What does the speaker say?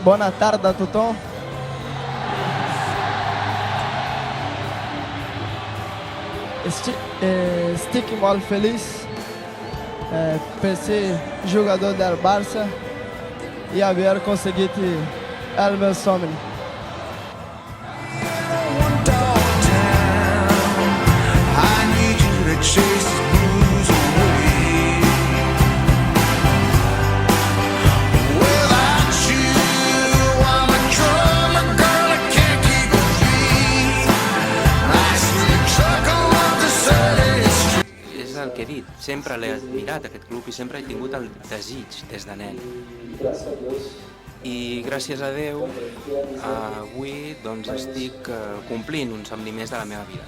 Bona tarda a tothom. Estic molt feliç per ser jogador del Barça e haver conseguido o meu sonho. És el que he dit, sempre l'he admirat aquest club i sempre he tingut el desig des de nen. I gràcies a Déu avui doncs estic complint un somni més de la meva vida.